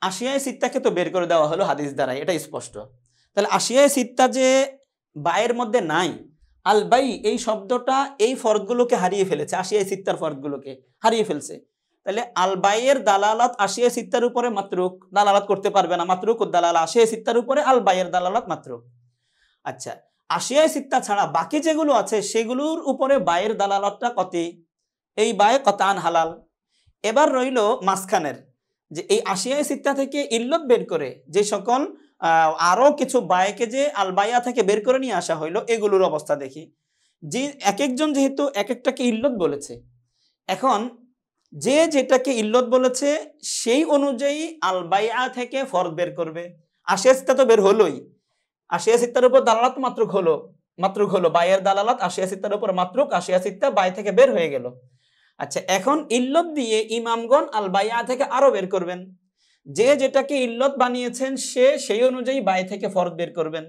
আশিয়ায়ে সিত্তাকে তো বের করে দেওয়া হলো হাদিস দ্বারা, এটা স্পষ্ট। তাহলে আশিয়ায়ে সিত্তা যে বায়ের মধ্যে নাই, আল বাই এই শব্দটা এই ফরদগুলোকে হারিয়ে ফেলেছে, আশিয়ায়ে সিত্তার ফরদগুলোকে হারিয়ে ফেলছে। তাহলে আল বাইয়ের দালালাত আশিয়ায়ে সিত্তার উপরে মাতরুক, দালালাত করতে পারবে না, মাতরুক ও দালালা আশিয়ায়ে সিত্তার উপরে, আল বাইয়ের দালালাত মাতরুক। আচ্ছা, আশিয়ায়ে সিত্তা ছাড়া বাকি যেগুলো আছে সেগুলোর উপরে বায়ের দালালাতটা কতি, এই বায়ে কতান হালাল। এবার রইল মাঝখানের যে এই আশিয়ায়ে সিত্তা থেকে ইল্লত বের করে যে সকল আরো কিছু বায়কে যে আল বাইয়া থেকে বের করে নিয়ে আসা হইলো, এগুলোর অবস্থা দেখি। যে এক একজন যেহেতু এক একটাকে ইল্লত বলেছে, এখন যে যেটাকে ইল্লত বলেছে সেই অনুযায়ী আল বাইয়া থেকে ফরদ বের করবে। আশিয়ায়ে সিত্তা তো বের হলোই, আশিয়ায়ে সিত্তার উপর দালালাত মাতরুক হলো বাইয়ের দালালাত আশিয়ায়ে সিত্তার উপর মাতরুক, আশিয়ায়ে সিত্তা বাই থেকে বের হয়ে গেল। আচ্ছা, এখন ইল্লত দিয়ে ইমামগণ আল বাইয়া থেকে আরো বের করবেন। যে যেটাকে ইল্লত বানিয়েছেন সে সেই অনুযায়ী বাই থেকে ফরদ বের করবেন।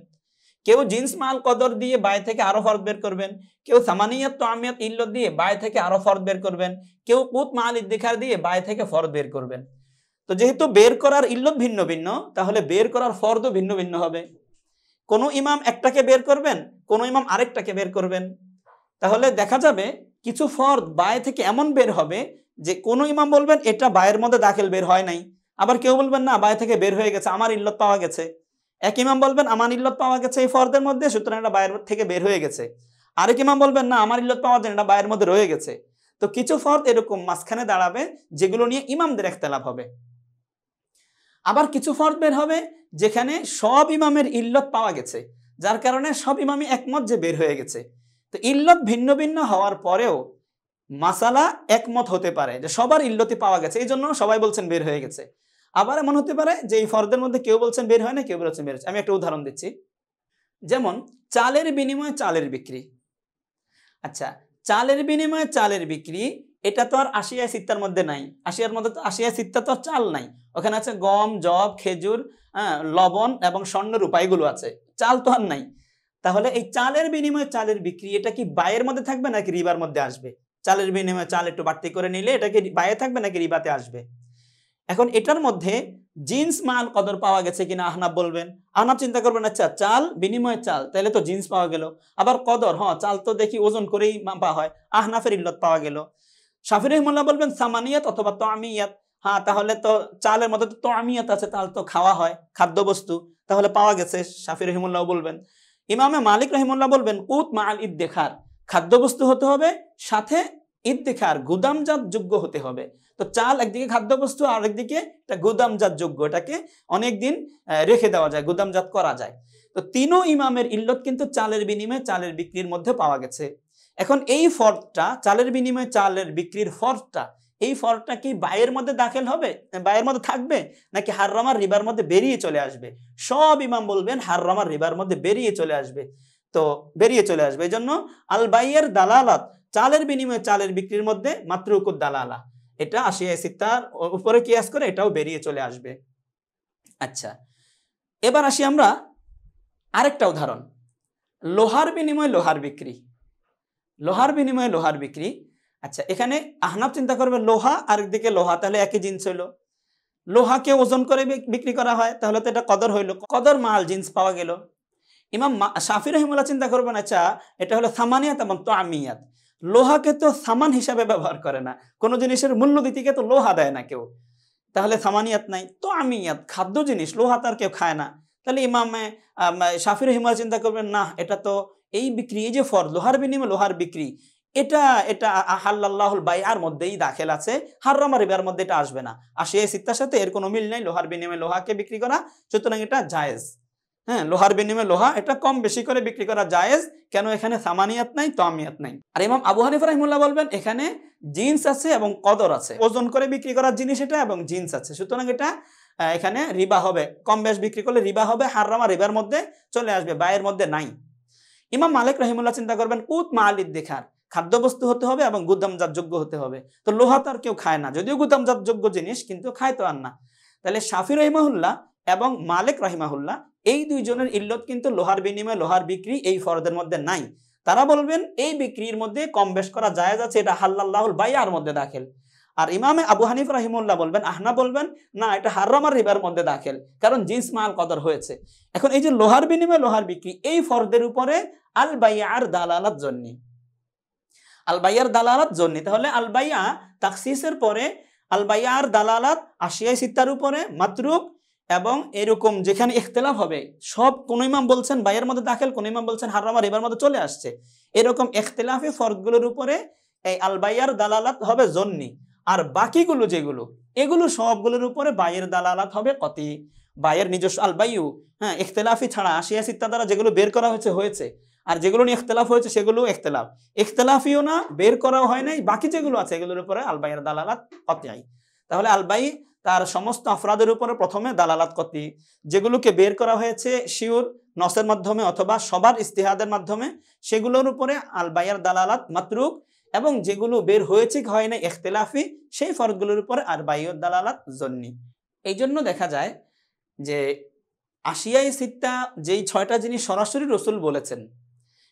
কেউ জিন্স মাল কদর দিয়ে বাই থেকে আরো ফরদ বের করবেন, কেউ সামানিয়াত তামিয়াত ইল্লত দিয়ে বাই থেকে আরো ফরদ বের করবেন, কেউ কুত মাল ইদ্দিখার দিয়ে বাই থেকে ফরদ বের করবেন। তো যেহেতু বের করার ইল্লত ভিন্ন ভিন্ন, তাহলে বের করার ফরদও ভিন্ন ভিন্ন হবে। কোন ইমাম একটাকে বের করবেন, কোন ইমাম আরেকটাকে বের করবেন। তাহলে দেখা যাবে কিছু ফরদ বায় থেকে এমন বের হবে যে কোন ইমাম বলবেন এটা বায়ের মধ্যে দাখিল, বের হয় নাই, আবার কেউ বলবেন না বায় থেকে বের হয়ে গেছে, আমার ইল্লত পাওয়া গেছে। এক ইমাম বলবেন আমার ইল্লত পাওয়া গেছে এই ফরদের মধ্যে, সুতরাং এটা বায়ের থেকে বের হয়ে গেছে। আরেক ইমাম বলবেন না আমার ইল্লত পাওয়া যায়, এটা বায়ের মধ্যে রয়ে গেছে। তো কিছু ফরদ এরকম মাঝখানে দাঁড়াবে যেগুলো নিয়ে ইমামদের ইখতিলাফ হবে। আবার কিছু ফরদ বের হবে যেখানে সব ইমামের ইল্লত পাওয়া গেছে, যার কারণে সব ইমামই একমত যে বের হয়ে গেছে। তো ইল্লত ভিন্ন ভিন্ন হওয়ার পরেও মাসালা একমত হতে পারে যে সবার ইল্লতি পাওয়া গেছে, এই জন্য সবাই বলছেন বের হয়ে গেছে। আবার এমন হতে পারে যে এই ফরদের মধ্যে কেউ বলছেন বের হয় না, কেউ বলছেন বের হয়েছে। আমি একটা উদাহরণ দিচ্ছি, যেমন চালের বিনিময়ে চালের বিক্রি। আচ্ছা, চালের বিনিময়ে চালের বিক্রি, এটা তো আর আশিয়ায়ে সিত্তার মধ্যে নাই। আশিয়ায়ে সিত্তা তো আর চাল নাই, ওখানে আছে গম, জব, খেজুর, লবণ এবং স্বর্ণরূপা, এগুলো আছে, চাল তো আর নাই। তাহলে এই চালের বিনিময়ে চালের বিক্রি, এটা কি বায়ের মধ্যে থাকবে নাকি রিবার মধ্যে আসবে? চালের বিনিময়ে চাল একটু বাড়তি করে নিলে এটা কি বায়ে থাকবে নাকি রিবাতে আসবে? এখন এটার মধ্যে জিন্স মাল কদর পাওয়া গেছে কিনা আহনাফ বলবেন। আহনাফ চিন্তা করবেন আচ্ছা চাল বিনিময়ে চাল, তাহলে তো জিন্স পাওয়া গেল। আবার কদর, হ্যাঁ চাল তো দেখি ওজন করেই মাপা হয়, আহনাফের ইল্লত পাওয়া গেল। শাফি রাহিমাহুল্লাহ বলবেন সামানিয়াত অথবা তামিয়াত, হ্যাঁ তাহলে তো চালের মধ্যে তো তামিয়াত আছে, তাল তো খাওয়া হয়, খাদ্যবস্তু, তাহলে পাওয়া গেছে, শাফি রাহিমাহুল্লাহ বলবেন। ইমামে মালিক রাহিমাহুল্লাহ বলবেন কুত মাল ইদ্দেখার, খাদ্যবস্তু হতে হবে, সাথে ইদ্দেখার গুদামজাত যোগ্য হতে হবে। তো চাল একদিকে খাদ্যবস্তু, আর একদিকে এটা গুদামজাত যোগ্য, এটাকে অনেকদিন রেখে দেওয়া যায়, গুদামজাত করা যায়। তো তিনও ইমামের ইল্লত কিন্তু চালের বিনিময়ে চালের বিক্রির মধ্যে পাওয়া গেছে। এখন এই ফরদটা, চালের বিনিময়ে চালের বিক্রির ফরদটা, এই ফরদটা কি বায়ের মধ্যে দাখিল হবে, বায়ের মধ্যে থাকবে, নাকি হাররামার রিবার মধ্যে বেরিয়ে চলে আসবে? সব ইমাম বলবেন হাররামার রিবার মধ্যে বেরিয়ে চলে আসবে। তো বেরিয়ে চলে আসবে, এই জন্য আল বাইয়ের দালালাত, চালের বিনিময়ে চালের বিক্রির মধ্যে মাতরুকুদ দালালা, এটা আশিয়ায়ে সিত্তার উপরে কিয়াস করে এটাও বেরিয়ে চলে আসবে। আচ্ছা, এবার আসি আমরা আরেকটা উদাহরণ, লোহার বিনিময়ে লোহার বিক্রি। লোহার বিনিময়ে লোহার বিক্রি, আচ্ছা এখানে আহনাফ চিন্তা করবে লোহা আর একদিকে লোহা, তাহলে একই জিনিস হইলো। লোহাকে ওজন করে বিক্রি করা হয়, তাহলে তো এটা কদর হইলো, কদর মাল জিন্স পাওয়া গেল। ইমাম শাফি রাহিমাহুল্লাহ চিন্তা করবেন আচ্ছা এটা হলো সামানিয়াত এবং তামিয়াত, লোহাকে তো সামান হিসাবে ব্যবহার করে না, কোনো জিনিসের মূল্য দিতে তো লোহা দেয় না কেউ, তাহলে সামানিয়াত নাই। তামিয়াত খাদ্য জিনিস, লোহা তার কেউ খায় না, তাহলে ইমামে শাফি রাহিমাহুল্লাহ চিন্তা করবেন না এটা তো এই বিক্রি, এই যে ফরদ লোহার বিনিময়ে লোহার বিক্রি, এটা আহাল্লাহুল বাইআর মধ্যেই দাখিল আছে, হাররামা রিবার মধ্যে এটা আসবে না, আশিয়ায়ে সিত্তার সাথে এর কোনো মিল নাই, লোহার বিনিময়ে লোহাকে বিক্রি করা, সুতরাং এটা জায়েজ। হ্যাঁ, লোহার বিনিময়ে লোহা এটা কম বেশি করে বিক্রি করা জায়েজ, কেন এখানে সামানিয়াত নাই, তামিয়াত নাই। আর ইমাম আবু হানিফা রাহিমাহুল্লাহ বলবেন এখানে জিন্স আছে এবং কদর আছে, ওজন করে বিক্রি করার জিনিস এটা এবং জিন্স আছে, সুতরাং এটা এখানে রিবা হবে, কম বেশ বিক্রি করলে রিবা হবে, হাররামা রিবার মধ্যে চলে আসবে, বায়ের মধ্যে নাই। ইমাম মালিক রাহিমাহুল্লাহ চিন্তা করবেন কুত মাল ইদ্দেখার, খাদ্যবস্তু হতে হবে এবং গুদামজাত যোগ্য হতে হবে। তো লোহা তো আর কেউ খায় না, যদিও গুদামজাত যোগ্য জিনিস, কিন্তু খায় তো আর না। তাহলে শাফি রাহিমাহুল্লাহ এবং মালিক রাহিমাহুল্লাহ এই দুইজনের ইল্লত কিন্তু লোহার বিনিময়ে লোহার বিক্রি এই ফরদের মধ্যে নাই। তারা বলবেন এই বিক্রির মধ্যে কম বেশ করা জায়েজ আছে, এটা হাল্লাল্লাহুল বাইআর মধ্যে দাখিল। আর ইমামে আবু হানিফা রাহিমাহুল্লাহ বলবেন, আহনাফ বলবেন না, এটা হারাম আর রিবার মধ্যে দাখিল, কারণ জিন্স মাল কদর হয়েছে। এখন এই যে লোহার বিনিময়ে লোহার বিক্রি, এই ফরদের উপরে আল বাইআর দালালাত জন্নি, আল বাইয়ার দালালাত জন্নি। তাহলে আল বাইয়া তাখসিসের পরে আল বাইয়ার দালালাত আশিয়ায়ে সিত্তার উপরে মাতরুক, এবং এরকম যেখানে ইখতিলাফ হবে, সব কোন ইমাম বলছেন বাইয়ের মধ্যে দাখিল, কোন ইমাম বলছেন হারাম আর রিবার মধ্যে চলে আসছে, এরকম ইখতিলাফি ফরদগুলোর উপরে এই আল বাইয়ার দালালাত হবে জন্নি। আর বাকিগুলো যেগুলো, এগুলো সবগুলোর উপরে বাইয়ের দালালাত হবে কতি। বাইয়ের নিজস্ব আল বাইয়ু, হ্যাঁ, ইখতিলাফি ছাড়া আশিয়ায়ে সিত্তা দ্বারা যেগুলো বের করা হয়েছে, আর যেগুলো নিয়ে ইখতিলাফ হয়েছে সেগুলো ইখতিলাফিও না, বের করাও হয় নাই, বাকি যেগুলো আছে এগুলোর উপরে আল বাইয়ের দালালাত কতই। তাহলে আল বাই তার সমস্ত আফরাদের উপরে প্রথমে দালালাত কতি, যেগুলোকে বের করা হয়েছে শিওর নসের মাধ্যমে অথবা সবার ইস্তিহাদের মাধ্যমে, সেগুলোর উপরে আল বাইয়ের দালালাত মাতরুক, এবং যেগুলো বের হয়েছে হয় না ইখতিলাফি, সেই ফরদগুলোর উপরে আর বাইয়ের দালালাত জন্নি। এই জন্য দেখা যায় যে আশিয়ায়ে সিত্তা যেই 6টা জিনিস সরাসরি রসুল বলেছেন,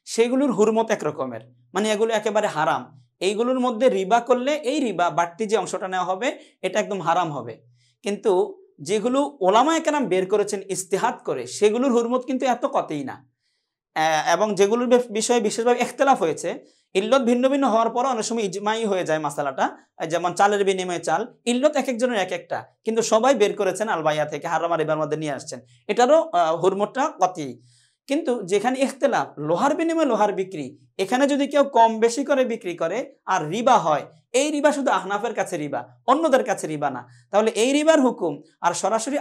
সেগুলোর হুরমত একরকমের, মানে এগুলো একেবারে হারাম। এইগুলোর মধ্যে রিবা করলে এই রিবা বাড়তি যে অংশটা নেওয়া হবে এটা একদম হারাম হবে। কিন্তু যেগুলো ওলামায়ে কেরাম বের করেছেন ইস্তিহাদ করে, সেগুলোর হুরমত কিন্তু এত কতই না। এবং যেগুলোর বিষয়ে বিশেষভাবে ইখতিলাফ হয়েছে, ইল্লত ভিন্ন ভিন্ন হওয়ার পর অনেক সময় ইজমাই হয়ে যায় মাসালাটা, যেমন চালের বিনিময়ে চাল, ইল্লত এক একজনের এক একটা, কিন্তু সবাই বের করেছেন আল বাইয়া থেকে, হারাম আর রিবার মধ্যে নিয়ে আসছেন, এটারও হুরমতটা কতই। কিন্তু যেখানে ইখতিলাফ লোহার বিনিময়ে লোহার বিক্রি, এখানে যদি কেউ কম বেশি করে বিক্রি করে আর রিবা হয়, এই রিবা শুধু আহনাফের কাছে রিবা, অন্যদের কাছে রিবা না। তাহলে এই রিবার হুকুম আর সরাসরি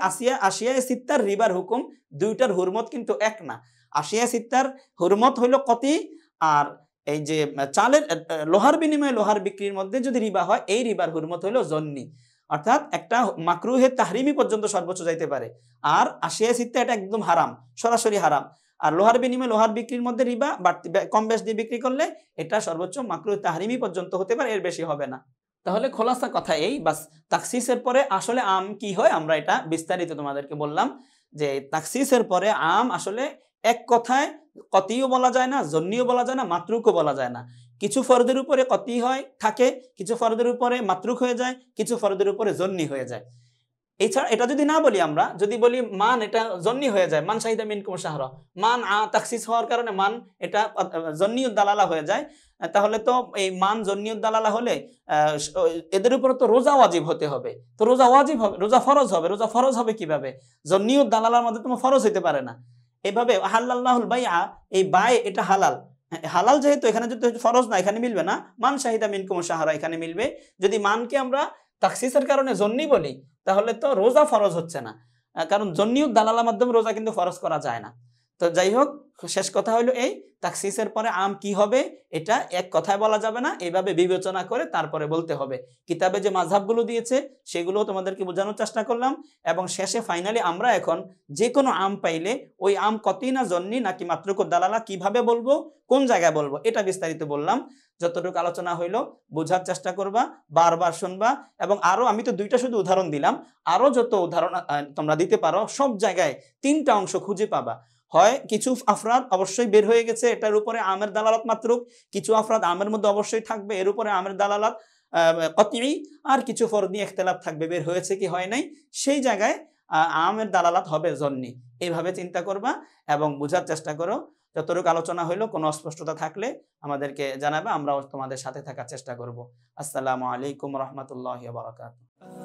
আশিয়ায়ে সিত্তার রিবার হুকুম, দুইটার হুরমত কিন্তু এক না। আশিয়ায়ে সিত্তার হুরমত হইল কতি, আর এই যে চালের লোহার বিনিময়ে লোহার বিক্রির মধ্যে যদি রিবা হয়, এই রিবার হুরমত হইল জন্নি, অর্থাৎ একটা মাকরুহে তাহরিমি পর্যন্ত সর্বোচ্চ যাইতে পারে। আর আশিয়ায়ে সিত্তা এটা একদম হারাম, সরাসরি হারাম। আর লোহার বিনিময়ে লোহার বিক্রির মধ্যে রিবা বাড়তি কম বেশ দিয়ে বিক্রি করলে এটা সর্বোচ্চ মাকরুহ তাহরিমি পর্যন্ত হতে পারে, এর বেশি হবে না। তাহলে খোলাসা কথা এই, বাস তাখসিসের পরে আসলে আম কি হয় আমরা এটা বিস্তারিত তোমাদেরকে বললাম, যে তাখসিসের পরে আম আসলে এক কথায় কতিও বলা যায় না, জন্নিও বলা যায় না, মাতরুকও বলা যায় না। কিছু ফরদের উপরে কতি হয় থাকে, কিছু ফরদের উপরে মাতরুক হয়ে যায়, কিছু ফরদের উপরে জন্নি হয়ে যায়। এছাড়া এটা যদি না বলি, আমরা যদি বলি মান, এটা জন্নি হয়ে যায়, মান শাহিদা মিনকুম শাহরা, মান তাখসিস হওয়ার কারণে মান এটা জন্নিউদ দালালা হয়ে যায়। তাহলে তো এই মান জন্নিউদ দালালা হলে এদের উপর তো রোজা ওয়াজিব হতে হবে, তো রোজা ওয়াজিব হবে, রোজা ফরজ হবে, রোজা ফরজ হবে কিভাবে? জন্নিউদ দালালার মধ্যে তোমার ফরজ হতে পারে না। এভাবে হালাল্লাহুল বাইআ, এই বাই এটা হালাল, হালাল যেহেতু এখানে যদি ফরজ না, এখানে মিলবে না। মান শাহিদা মিনকুম শাহরা এখানে মিলবে। যদি মানকে আমরা তাখসিসের কারণে জন্নি বলি, তাহলে তো রোজা ফরজ হচ্ছে না, কারণ জন্নিউদ দালালার মাধ্যমে রোজা কিন্তু ফরজ করা যায় না। তো যাই হোক, শেষ কথা হলো এই, তাখসিসের পরে আম কি হবে এটা এক কথায় বলা যাবে না, এইভাবে বিবেচনা করে তারপরে বলতে হবে। কিতাবে যে মাযহাবগুলো দিয়েছে সেগুলো তোমাদেরকে বোঝানোর চেষ্টা করলাম, এবং শেষে ফাইনালি আমরা এখন যে কোনো আম পাইলে ওই আম কতি না জন্নি নাকি মাতরুক দালালা কিভাবে বলবো, কোন জায়গায় বলবো, এটা বিস্তারিত বললাম। যতটুকু আলোচনা হইলো বোঝার চেষ্টা করবা, বারবার শুনবা, এবং আরো আমি তো 2টা শুধু উদাহরণ দিলাম, আরো যত উদাহরণ তোমরা দিতে পারো, সব জায়গায় 3টা অংশ খুঁজে পাবা। হয় কিছু আফরাদ অবশ্যই বের হয়ে গেছে, এটার উপরে আমের দালালাত মাতরুক, কিছু আফরাদ আমের মধ্যে অবশ্যই থাকবে, এর উপরে আমের দালালাত কতই, আর কিছু ফরদ নিয়ে ইখতিলাফ থাকবে, বের হয়েছে কি হয় নাই, সেই জায়গায় আমের দালালাত হবে জন্নি। এইভাবে চিন্তা করবা এবং বোঝার চেষ্টা করো। যতটুকু আলোচনা হইলো, কোনো অস্পষ্টতা থাকলে আমাদেরকে জানাবে, আমরাও তোমাদের সাথে থাকার চেষ্টা করব। আসসালামু আলাইকুম রহমতুল্লাহি ওয়া বারাকাতুহু।